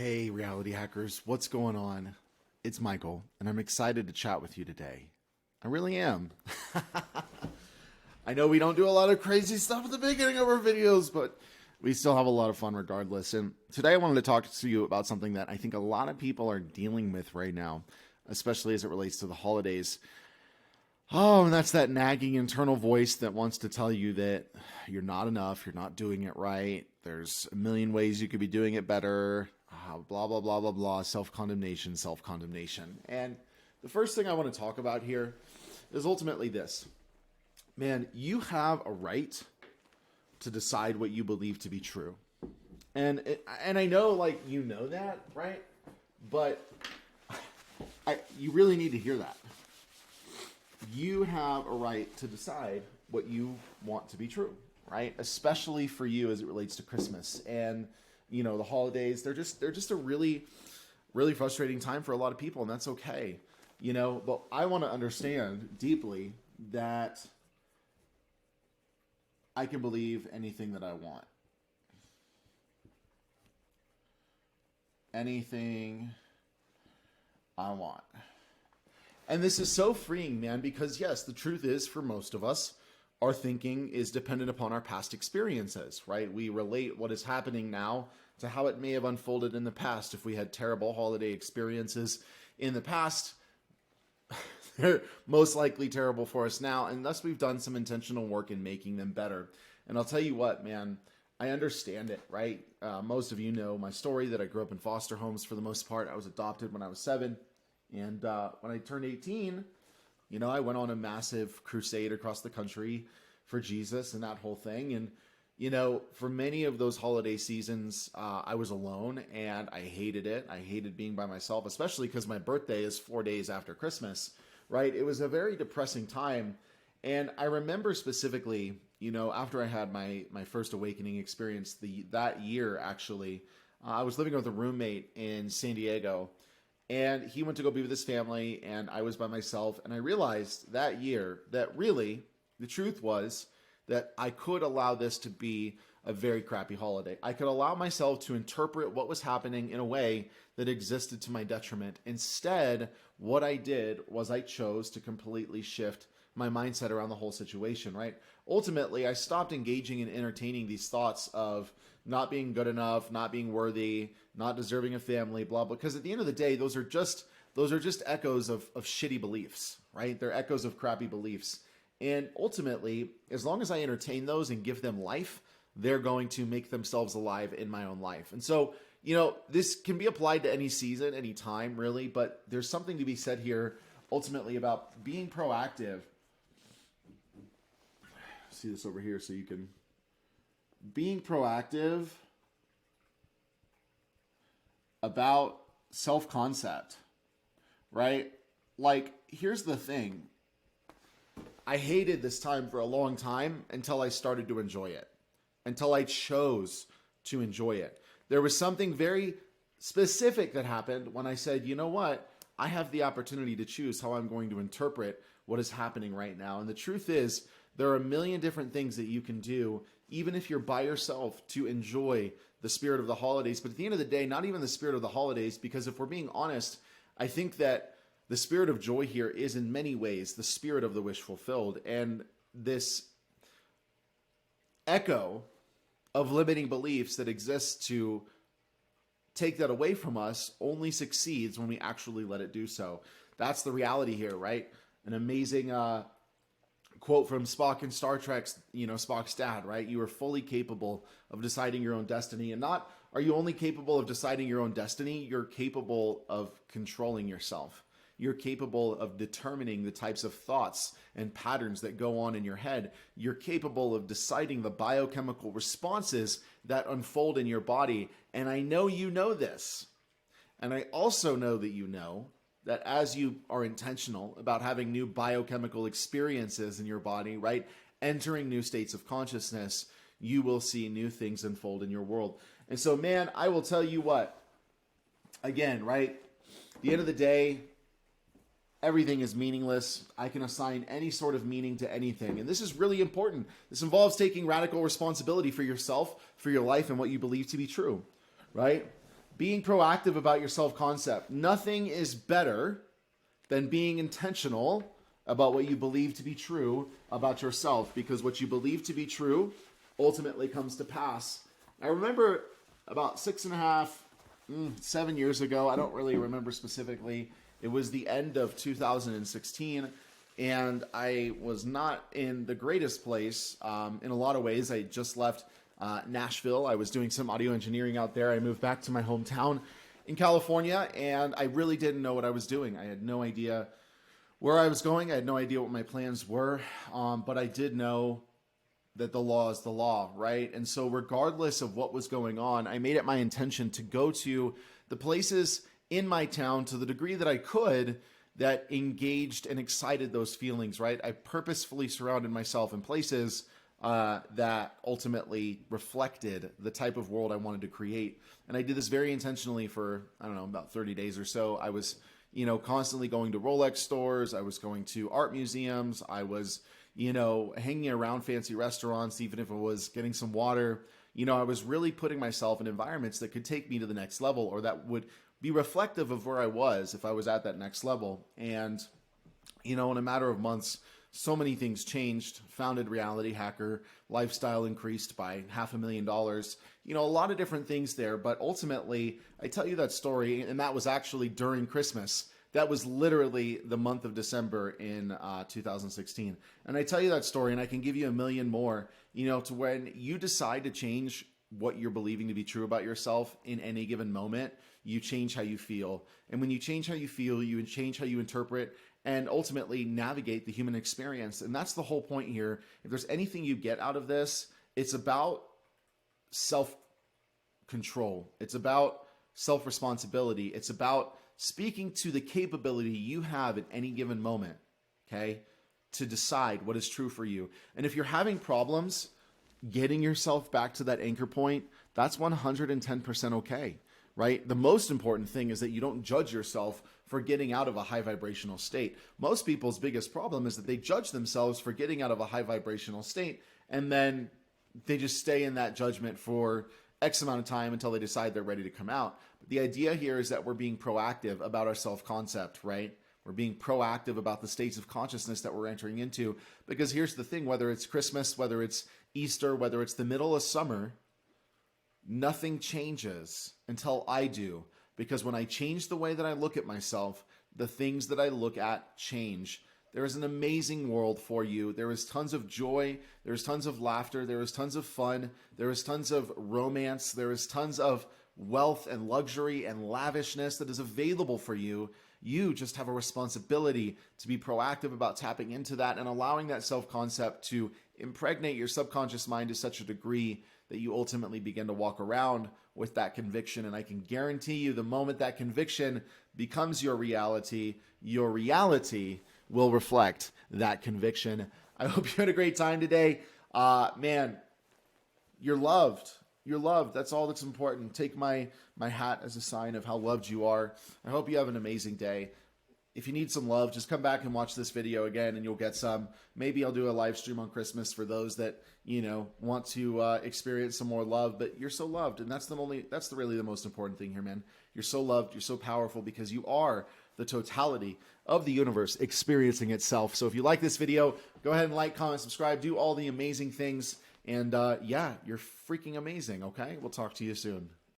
Hey, reality hackers, what's going on? It's Michael, and I'm excited to chat with you today. I really am. I know we don't do a lot of crazy stuff at the beginning of our videos, but we still have a lot of fun regardless. And today I wanted to talk to you about something that I think a lot of people are dealing with right now, especially as it relates to the holidays. Oh, and that's that nagging internal voice that wants to tell you that you're not enough, you're not doing it right, there's a million ways you could be doing it better, blah, blah, blah, blah, blah, self-condemnation, self-condemnation. And the first thing I want to talk about here is ultimately this. Man, you have a right to decide what you believe to be true. And I know, like, you know that, right? But you really need to hear that. You have a right to decide what you want to be true, right? Especially for you as it relates to Christmas and, you know, the holidays. They're just a really, really frustrating time for a lot of people, and that's okay, you know. But I want to understand deeply that I can believe anything that I want, anything I want. And this is so freeing, man, because yes, the truth is for most of us, our thinking is dependent upon our past experiences, right? We relate what is happening now to how it may have unfolded in the past. If we had terrible holiday experiences in the past, they're most likely terrible for us now. And thus we've done some intentional work in making them better. And I'll tell you what, man, I understand it, right? Most of you know my story that I grew up in foster homes for the most part. I was adopted when I was 7. And when I turned 18, you know, I went on a massive crusade across the country for Jesus and that whole thing. And, you know, for many of those holiday seasons, I was alone and I hated it. I hated being by myself, especially because my birthday is 4 days after Christmas, right? It was a very depressing time. And I remember specifically, you know, after I had my first awakening experience that year, actually, I was living with a roommate in San Diego. And he went to go be with his family, and I was by myself. And I realized that year that really the truth was that I could allow this to be a very crappy holiday. I could allow myself to interpret what was happening in a way that existed to my detriment. Instead, what I did was I chose to completely shift my mindset around the whole situation, right? Ultimately, I stopped engaging in entertaining these thoughts of not being good enough, not being worthy, not deserving a family, blah, blah. Because at the end of the day, those are just echoes of shitty beliefs, right? They're echoes of crappy beliefs. And ultimately, as long as I entertain those and give them life, they're going to make themselves alive in my own life. And so, you know, this can be applied to any season, any time, really. But there's something to be said here, ultimately, about being proactive. See this over here so you can... Being proactive about self-concept, right? Like, here's the thing. I hated this time for a long time until I started to enjoy it, until I chose to enjoy it. There was something very specific that happened when I said, you know what? I have the opportunity to choose how I'm going to interpret what is happening right now. And the truth is, there are a million different things that you can do, even if you're by yourself, to enjoy the spirit of the holidays. But at the end of the day, not even the spirit of the holidays, because if we're being honest, I think that the spirit of joy here is in many ways the spirit of the wish fulfilled. And this echo of limiting beliefs that exists to take that away from us only succeeds when we actually let it do so. That's the reality here, right? An amazing quote from Spock in Star Trek's, you know, Spock's dad, right? You are fully capable of deciding your own destiny. And not are you only capable of deciding your own destiny, you're capable of controlling yourself. You're capable of determining the types of thoughts and patterns that go on in your head. You're capable of deciding the biochemical responses that unfold in your body. And I know you know this. And I also know that you know that as you are intentional about having new biochemical experiences in your body, right, entering new states of consciousness, you will see new things unfold in your world. And so, man, I will tell you what, again, right, at the end of the day, everything is meaningless. I can assign any sort of meaning to anything. And this is really important. This involves taking radical responsibility for yourself, for your life, and what you believe to be true, right? being proactive about your self-concept. Nothing is better than being intentional about what you believe to be true about yourself, because what you believe to be true ultimately comes to pass. I remember about 7 years ago, I don't really remember specifically, it was the end of 2016, and I was not in the greatest place in a lot of ways. I just left Nashville. I was doing some audio engineering out there. I moved back to my hometown in California, and I really didn't know what I was doing. I had no idea where I was going. I had no idea what my plans were, but I did know that the law is the law, right? And so regardless of what was going on, I made it my intention to go to the places in my town to the degree that I could that engaged and excited those feelings, right? I purposefully surrounded myself in places that ultimately reflected the type of world I wanted to create. And I did this very intentionally for, I don't know, about 30 days or so. I was, constantly going to Rolex stores. I was going to art museums. I was, hanging around fancy restaurants, even if it was getting some water. I was really putting myself in environments that could take me to the next level, or that would be reflective of where I was if I was at that next level. And, in a matter of months, so many things changed. Founded Reality Hacker, lifestyle increased by $500,000, a lot of different things there. But ultimately, I tell you that story, and that was actually during Christmas. That was literally the month of December in 2016. And I tell you that story, and I can give you a million more, to when you decide to change what you're believing to be true about yourself in any given moment, you change how you feel. And when you change how you feel, you change how you interpret and ultimately navigate the human experience. And that's the whole point here. If there's anything you get out of this, it's about self-control. It's about self-responsibility. It's about speaking to the capability you have at any given moment, okay, to decide what is true for you. And if you're having problems getting yourself back to that anchor point, that's 110% okay, right? The most important thing is that you don't judge yourself for getting out of a high vibrational state. Most people's biggest problem is that they judge themselves for getting out of a high vibrational state, and then they just stay in that judgment for X amount of time until they decide they're ready to come out. But the idea here is that we're being proactive about our self-concept, right? We're being proactive about the states of consciousness that we're entering into. Because here's the thing, whether it's Christmas, whether it's Easter, whether it's the middle of summer, nothing changes until I do. Because when I change the way that I look at myself, the things that I look at change. There is an amazing world for you. There is tons of joy. There is tons of laughter. There is tons of fun. There is tons of romance. There is tons of wealth and luxury and lavishness that is available for you. You just have a responsibility to be proactive about tapping into that and allowing that self-concept to impregnate your subconscious mind to such a degree that you ultimately begin to walk around with that conviction. And I can guarantee you, the moment that conviction becomes your reality will reflect that conviction. I hope you had a great time today. Man, you're loved. You're loved. That's all that's important. Take my hat as a sign of how loved you are. I hope you have an amazing day. If you need some love, just come back and watch this video again and you'll get some. Maybe I'll do a live stream on Christmas for those that, want to experience some more love. But you're so loved, and that's really the most important thing here, man. You're so loved. You're so powerful because you are the totality of the universe experiencing itself. So if you like this video, go ahead and like, comment, subscribe, do all the amazing things. And yeah, you're freaking amazing, okay? We'll talk to you soon.